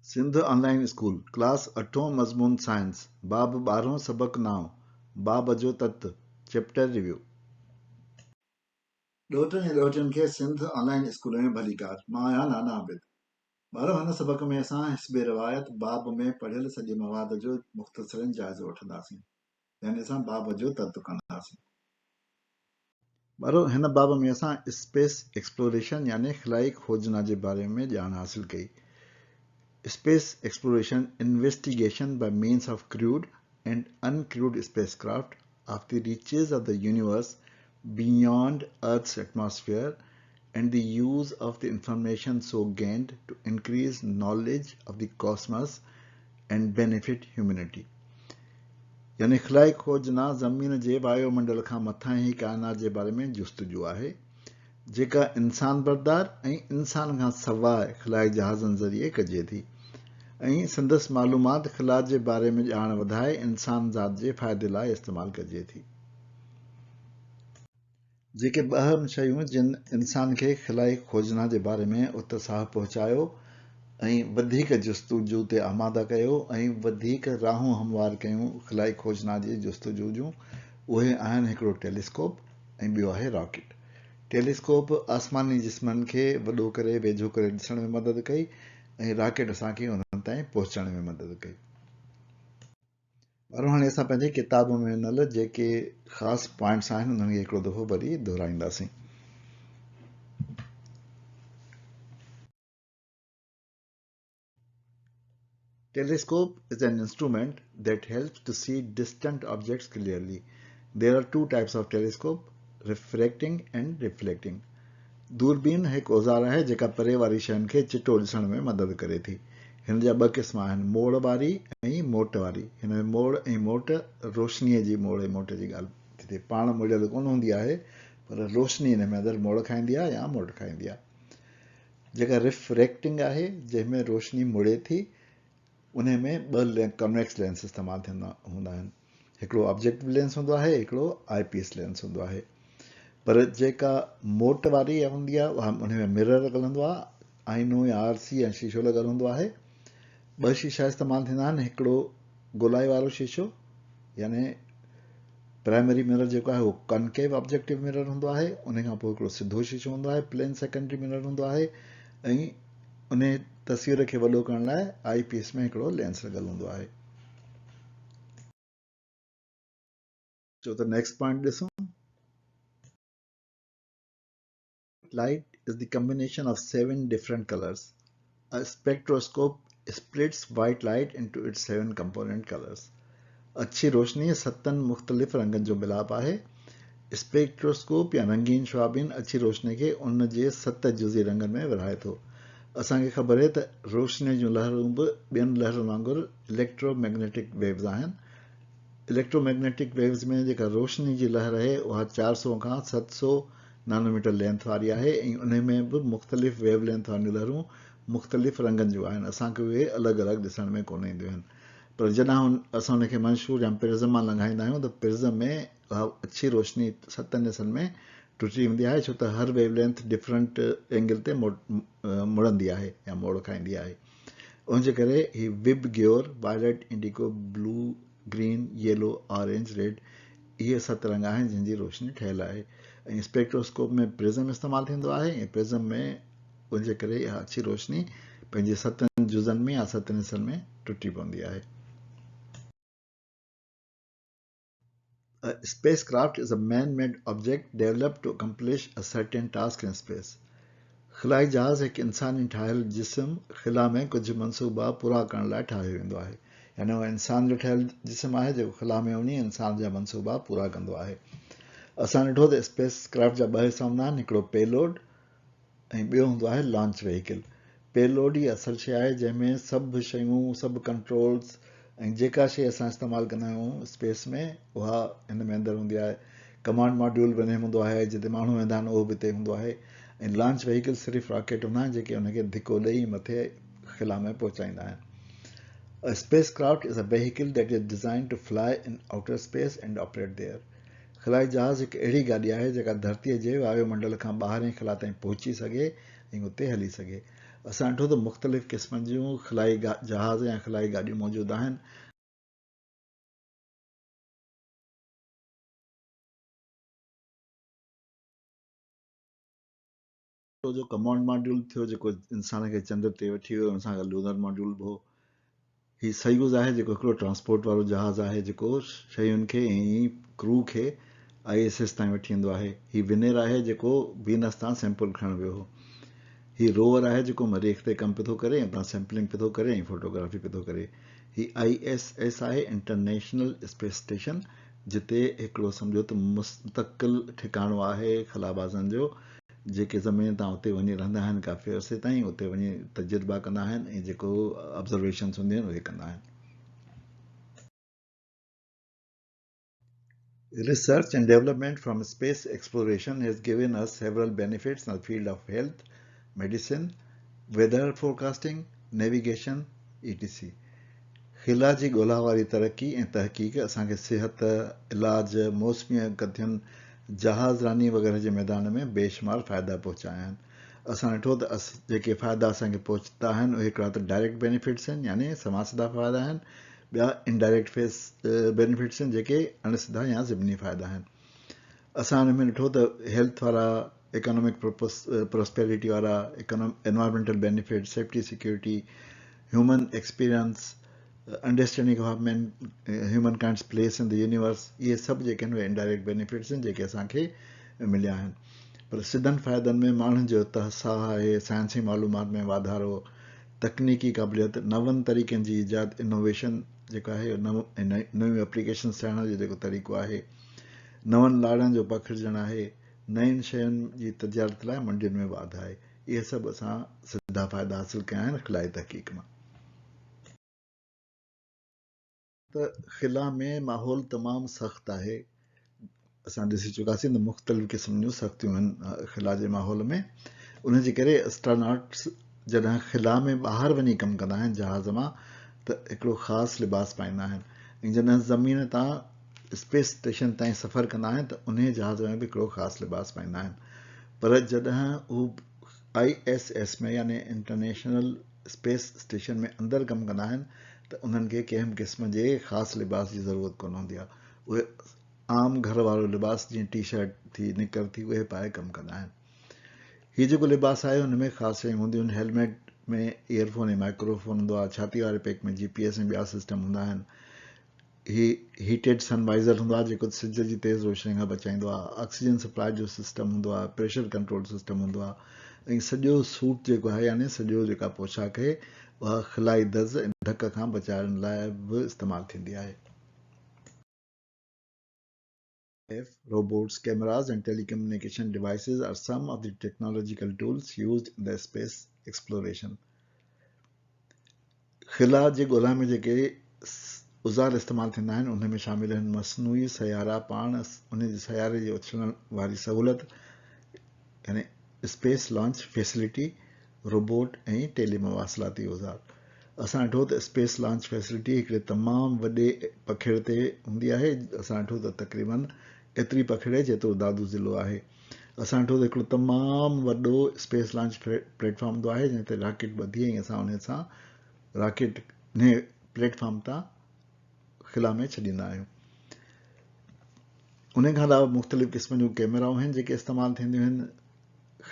Sindh online school class 8 मज़मून science बाब 12 सबक 9 बाब जो तत्व चैप्टर रिव्यू। ॾोहिटनि ऐं ॾोहिटियुनि खे सिंध ऑनलाइन स्कूल में भली कार। मां आहियां नाना आबिद। ॿारहों हिन सबक में असां हिस्बे रिवायत बाब में पढ़ियल सॼे मवाद जो मुख़्तसरन जाइज़ो वठंदासीं, यानी असां बाब जो तत्व कंदासीं। ॿारहों हिन बाब में असां स्पेस एक्सप्लोरेशन यानी ख़िलाई खोजना जे बारे में ॼाण हासिल कई। Space exploration investigation by means of crewed and uncrewed spacecraft of the reaches of the universe beyond Earth's atmosphere and the use of the information so gained to increase knowledge of the cosmos and benefit humanity. यानी ख़िलाई खोजना ज़मीन जे वायुमंडल खां मथां ही काइनात जे बारे में जुस्तजू आहे जेका इंसान बरदार ऐं इंसान खां सवाइ ख़िलाई जहाज़नि ज़रिए कजे थी ऐं संदसि मालूमात ख़िला जे बारे में ॼाण वधाए इंसान ज़ात जे फ़ाइदे लाइ इस्तेमालु कजे थी। जेके अहम शयूं जिन इंसान खे ख़िलाई खोजना जे बारे में उत्साह पहुचायो ऐं वधीक जस्तजू ते आमादा कयो ऐं वधीक राहूं हमवार कयूं ख़िलाई खोजना जी जस्तजू जूं, उहे आहिनि हिकिड़ो टेलीस्कोप ऐं ॿियो आहे रॉकेट। टेलीस्कोप आसमानी जिस्मनि खे वॾो करे वेझो करे ॾिसण में मदद कई ऐं रॉकेट असांखे उन्हनि ताईं पहुचण में मदद कई। पर हाणे असां पंहिंजी किताब में ॾिनल जेके ख़ासि पॉइंट्स आहिनि उन्हनि खे हिकिड़ो दफ़ो वरी दोहराईंदासीं। Telescope is an instrument that helps to see distant objects clearly. There are two types of telescope, refracting and reflecting. दूरबीन हिकु औज़ार आहे जेका परे वारी शयुनि खे चिटो ॾिसण में मदद करे थी। हिन जा ॿ क़िस्म आहिनि, मोड़ वारी ऐं मोट वारी। हिन में मोड़ ऐं मोट रोशनीअ जी मोड़ ऐं मोट जी ॻाल्हि थी थिए। पाण मुड़ियल कोन हूंदी आहे पर रोशनी हिन में अंदरि मोड़ खाईंदी आहे या मोट खाईंदी आहे। जेका रिफ्रैक्टिंग आहे जंहिंमें रोशनी मुड़े थी उन में ॿ कॉन्वेक्स लेंस इस्तेमालु थींदा हूंदा आहिनि। हिकिड़ो ऑब्जेक्टिव लेंस हूंदो आहे, हिकिड़ो आईपीएस लेंस हूंदो आहे। पर जेका मोट वारी हूंदी आहे उहा उन में मिरर लॻल हूंदो आहे, आईनो या आरसी या शीशो लॻल हूंदो आहे। ॿ शीशा इस्तेमालु थींदा आहिनि, हिकिड़ो गोलाई वारो शीशो यानी प्राइमरी मिरर जेको आहे उहो कॉनकेव ऑब्जेक्टिव मिरर हूंदो आहे। उन खां पोइ हिकिड़ो सिधो शीशो हूंदो आहे, प्लेन सेकेंडरी मिरर हूंदो आहे ऐं उन तस्वीर खे वॾो करण लाइ आईपीएस में हिकिड़ो लेंस लॻल हूंदो आहे। चो त नेक्स्ट पॉइंट ॾिसूं। Light is the combination of 7 different colors. A spectroscope splits white light into its 7 component colors. अच्छी रोशनी 7 मुख़्तलिफ़ रंगनि जो मिलाप आहे। स्पेक्ट्रोस्कोप या रंगीन शवाबीन अच्छी रोशनी खे उन जे 7 जुज़ी रंगनि में विरहाए थो। असांखे ख़बर आहे त रोशनी जूं लहरूं बि ॿियनि लहरूं वांगुरु इलेक्ट्रोमैग्नेटिक वेव्स आहिनि। इलेक्ट्रोमैग्नेटिक वेव्स में जेका रोशनी जी लहर आहे उहा 400 खां 700 नैनोमीटर लेंथ वारी आहे ऐं उन में बि मुख़्तलिफ़ वेव लेंथ वारियूं लहरूं मुख़्तलिफ़ रंगनि जूं आहिनि। असांखे उहे अलॻि अलॻि ॾिसण में कोन ईंदियूं आहिनि। पर जॾहिं असां उनखे मंशूर या प्रिज़म मां लंघाईंदा आहियूं त प्रिज़म में उहा अच्छी रोशनी 7 हिसनि में टुटी वेंदी आहे, छो त हर वेव लेंथ डिफरेंट एंगल ते मुड़ंदी आहे या मोड़ खाईंदी आहे। उनजे करे ही VIBGYOR violet indigo blue green yellow orange red इहे 7 रंग आहिनि जिन जी रोशनी ठहियलु आहे। ऐं स्पेक्ट्रोस्कोप में प्रिज़म इस्तेमालु थींदो आहे ऐं प्रिज़म में उनजे करे इहा अच्छी रोशनी पंहिंजे 7 जुज़नि में या 7 हिसनि में टुटी पवंदी आहे। A spacecraft is a man-made object developed to accomplish a certain task in space. ख़िलाई जहाज़ हिकु इंसानी ठाहियलु जिस्म ख़िला में कुझु मनसूबा पूरा करण लाइ ठाहियो वेंदो आहे। यानी उहो इंसान जो ठहियलु जिस्म आहे जेको ख़िला में वञी इंसान जा मनसूबा पूरा कंदो आहे। असां ॾिठो त स्पेस क्राफ्ट जा 2 हिसा हूंदा आहिनि, हिकिड़ो पेलोड ऐं ॿियो हूंदो आहे लॉन्च व्हीकल। पेलोड ई असल शइ आहे जंहिंमें सभु शयूं सभु कंट्रोल्स ऐं जेका शइ असां इस्तेमालु कंदा आहियूं स्पेस में उहा हिन में अंदरि हूंदी आहे। कमांड मॉड्यूल बि हूंदो आहे, जिते माण्हू वेंदा आहिनि उहो बि हिते हूंदो आहे। ऐं लॉन्च व्हीकल सिर्फ़ु रॉकेट हूंदा आहिनि जेके उनखे धिको ॾेई मथे ख़िला में पहुचाईंदा आहिनि। A spacecraft is a vehicle that is designed to fly in outer space and operate there. ख़िलाई जहाज़ हिकु अहिड़ी गाॾी आहे जेका धरतीअ जे वायुमंडल खां ॿाहिरीं ख़िला ताईं पहुची सघे ऐं उते हली सघे। असां ॾिठो त मुख़्तलिफ़ क़िस्मनि जूं ख़िलाई जहाज़ या ख़िलाई गाॾियूं मौजूदु आहिनि। जो कमांड मॉड्यूल थियो जेको इंसान खे चंड ते वठी वियो, हुन सां गॾु लूनर मॉड्यूल बि हो। हीउ सयूज़ आहे जेको हिकिड़ो ट्रांसपोर्ट वारो जहाज़ आहे जेको शयुनि खे ऐं क्रू खे ISS ताईं वठी वेंदो आहे। हीउ विनेर आहे जेको वीनस तां सैंपल खणणु वियो हो। हीउ रोवर आहे जेको मरीख़ ते कमु पियो थो करे ऐं सैंपलिंग पियो थो करे ऐं फोटोग्राफी पियो थो करे। हीउ ISS आहे इंटरनेशनल स्पेस स्टेशन, जिते हिकिड़ो सम्झो त मुस्तक़िल ठिकाणो आहे ख़लाबाज़नि जो, जेके ज़मीन तां उते वञी रहंदा आहिनि काफ़ी अरसे ताईं, उते वञी तजुर्बा कंदा आहिनि ऐं जेको ऑब्ज़र्वेशन्स हूंदियूं आहिनि उहे कंदा आहिनि। Research and development from space exploration has given us several benefits in the field of health, medicine, weather forecasting, navigation, etc. ख़िला जी ॻोल्हा वारी तरक़ी ऐं तहक़ीक़ असांखे सिहत, इलाज, मौसमी कथियुनि, जहाज़रानी वग़ैरह जे मैदान में बेशुमार फ़ाइदा पहुचाया आहिनि। असां ॾिठो त जेके फ़ाइदा असांखे पहुचंदा आहिनि उहे हिकिड़ा त डायरेक्ट बेनिफिट्स आहिनि, यानी समासिदा फ़ाइदा आहिनि। ॿिया इनडायरेक्ट बेनिफिट्स आहिनि जेके अणसिधा या ज़िमनी फ़ाइदा आहिनि। असां हुन में ॾिठो त हेल्थ वारा, इकोनॉमिक प्रोस्पेरिटी वारा, environmental benefit, safety security, human experience, understanding of human kinds place in the universe, इहे सभु जेके आहिनि उहे इनडायरेक्ट बेनिफिट्स आहिनि जेके असांखे मिलिया आहिनि। पर सिधनि फ़ाइदनि में माण्हुनि जो उत्साह आहे, साइंसी मालूमात में वाधारो, तकनीकी क़ाबिलियत, नवनि तरीक़नि जी ईजाद, इनोवेशन जेको आहे, नयूं एप्लीकेशन्स ठाहिण जो जेको तरीक़ो आहे, नवनि लाड़नि जो पखिड़िजणु आहे, नयुनि शयुनि जी तजारत लाइ मंडियुनि में वाध आहे। इहे सभु असां सिधा फ़ाइदा हासिलु कया आहिनि ख़िलाई तहक़ीक़ मां। त ख़िला में माहौल तमामु सख़्तु आहे। असां ॾिसी चुकासीं त मुख़्तलिफ़ क़िस्म जूं सख़्तियूं आहिनि ख़िला जे माहौल में। उनजे करे एस्ट्रोनॉट्स जॾहिं ख़िला में ॿाहिरि वञी कमु कंदा आहिनि जहाज़ मां, त हिकिड़ो ख़ासि लिबास पाईंदा आहिनि। ऐं जॾहिं ज़मीन तां स्पेस स्टेशन ताईं सफ़र कंदा आहिनि त उन जहाज़ में बि हिकिड़ो ख़ासि लिबास पाईंदा आहिनि। पर जॾहिं हू ISS में यानी इंटरनेशनल स्पेस स्टेशन में अंदरि कमु कंदा आहिनि त उन्हनि खे कंहिं क़िस्म जे ख़ासि लिबास जी ज़रूरत कोन हूंदी आहे। उहे आम घर वारो लिबास, जीअं टी शर्ट थी, निकर थी, उहे पाए कमु कंदा आहिनि। हीउ जेको लिबास आहे हुन में ख़ासि शयूं हूंदियूं आहिनि। हेलमेट में ईयरफोन ऐं माइक्रोफोन हूंदो आहे। छाती वारे पैक में GPS ऐं ॿिया सिस्टम हूंदा आहिनि। हीटेड सनवाइज़र हूंदो आहे जेको सिज जी तेज़ रोशनी खां बचाईंदो आहे। ऑक्सीजन सप्लाई जो सिस्टम हूंदो आहे। प्रेशर कंट्रोल सिस्टम हूंदो आहे। ऐं सॼो सूट जेको आहे, यानी सॼो जेका पोशाक आहे, उहा ख़िलाई दज़ ऐं ढक खां बचाइण लाइ बि इस्तेमालु थींदी आहे। Robots, cameras, and telecommunication devices are some of the technological tools used in the space exploration. ख़िला जे ॻोल्हा में जेके औज़ार इस्तेमालु थींदा आहिनि उन में शामिल आहिनि मसनूई सयारा पाण, उन जे सयारे जे उछलण वारी सहूलियत, यानी स्पेस लॉन्च फैसिलिटी, रोबोट ऐं टेलीमवासिलाती औज़ार। असां ॾिठो त स्पेस लॉन्च फैसिलिटी हिकिड़े तमामु वॾे पखिड़ ते हूंदी आहे। असां ॾिठो त तक़रीबन एतिरी पखिड़े जेतिरो दादू ज़िलो आहे। असां ॾिठो त हिकिड़ो तमामु वॾो स्पेस लॉन्च प्लेटफॉर्म हूंदो आहे जंहिं ते रॉकेट ॿधी ऐं असां उन सां रॉकेट प्लेटफॉर्म तां ख़िला में छॾींदा आहियूं। उन खां अलावा मुख़्तलिफ़ क़िस्म जूं कैमराऊं आहिनि जेके इस्तेमालु थींदियूं आहिनि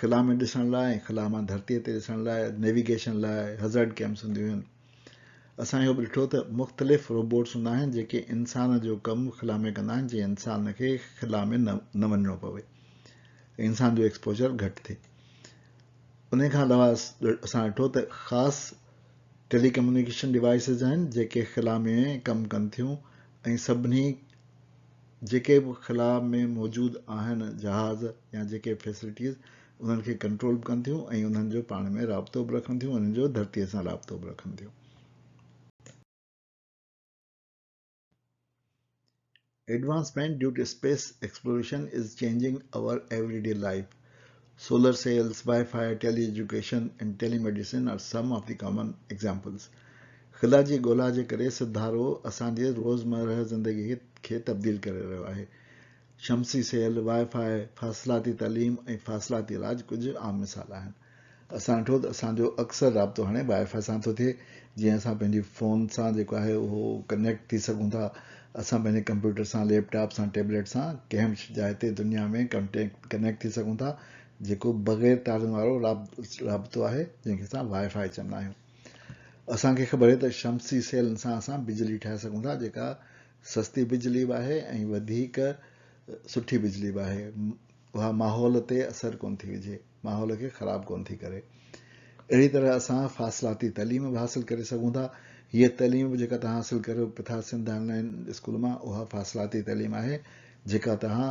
ख़िला में ॾिसण लाइ ऐं ख़िला मां धरतीअ ते ॾिसण लाइ, नेविगेशन लाइ, हज़ार्ड कैम्प्स हूंदियूं आहिनि। असां इहो बि ॾिठो त मुख़्तलिफ़ रोबोट्स हूंदा आहिनि जेके इंसान जो कमु ख़िला में कंदा आहिनि, जीअं इंसान खे ख़िला में न वञिणो पवे, इंसान जो एक्सपोजर घटि थिए। उन खां अलावा असां ॾिठो त ख़ासि टेलीकम्युनिकेशन डिवाइसिस आहिनि जेके ख़िला में कमु कनि थियूं ऐं सभिनी जेके बि ख़िला में मौजूदु आहिनि जहाज़ या जेके फैसिलिटीज़, उन्हनि खे कंट्रोल बि कनि थियूं ऐं उन्हनि जो पाण में राब्तो बि रखनि थियूं, उन्हनि जो धरतीअ सां राब्तो बि रखनि थियूं। Advancement due to space exploration is changing our everyday life. Solar cells, Wi-Fi, teleeducation, and telemedicine are some of the common examples. ख़िला जी ॻोल्हा जे करे सुधारो असांजे रोज़मर्रा ज़िंदगी खे तब्दील करे रहियो आहे। शमसी सेल, वाईफाई, फ़ासिलाती तालीम ऐं फ़ासिलाती इलाज कुझु आम मिसाल आहिनि। असां ॾिठो त असांजो अक्सर राब्तो हाणे वाईफाई सां थो थिए। जीअं असां पंहिंजी फ़ोन सां जेको आहे उहो कनेक्ट थी सघूं था, असां पंहिंजे कंप्यूटर सां, लैपटॉप सां, टैबलेट सां कंहिं बि जाइ ते दुनिया में कनेक्ट थी सघूं था, जेको बग़ैर तारुनि वारो राब्तो आहे, जंहिंखे असां वाईफाई चवंदा आहियूं। असांखे ख़बर आहे त शमसी सेल सां असां बिजली ठाहे सघूं था, जेका सस्ती बिजली बि आहे ऐं वधीक सुठी बिजली बि आहे। उहा माहौल ते असरु कोन थी विझे, माहौल खे ख़राबु कोन थी करे। अहिड़ी तरह असां फ़ासिलाती तइलीम बि हासिलु करे सघूं था। हीअ तइलीम बि जेका तव्हां हासिलु करियो पिथा सिंध ऑनलाइन स्कूल मां, उहा फ़ासिलाती तइलीम आहे जेका तव्हां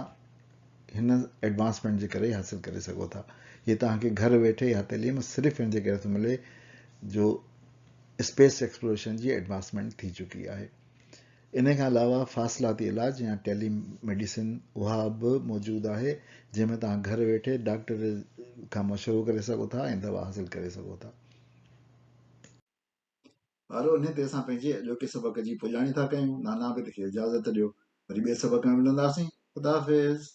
हिन एडवांसमेंट जे करे हासिलु करे सघो था। हीअ तव्हांखे घर वेठे इहा तइलीम सिर्फ़ु हिन जे करे थो मिले जो स्पेस एक्सप्लोरेशन जी एडवांसमेंट थी चुकी आहे। इन खां अलावा फ़ासिलाती इलाज या टेली मेडिसिन उहा बि मौजूदु आहे, जंहिंमें तव्हां घर वेठे डॉक्टर खां मशवरो करे सघो था ऐं दवा हासिलु करे सघो था। हलो, इन ते असां पंहिंजे अॼोके सबक़ जी पुॼाणी था कयूं। नाना बि खे इजाज़त ॾियो, वरी ॿिए सबक़ में मिलंदासीं। ख़ुदा हाफ़िज़।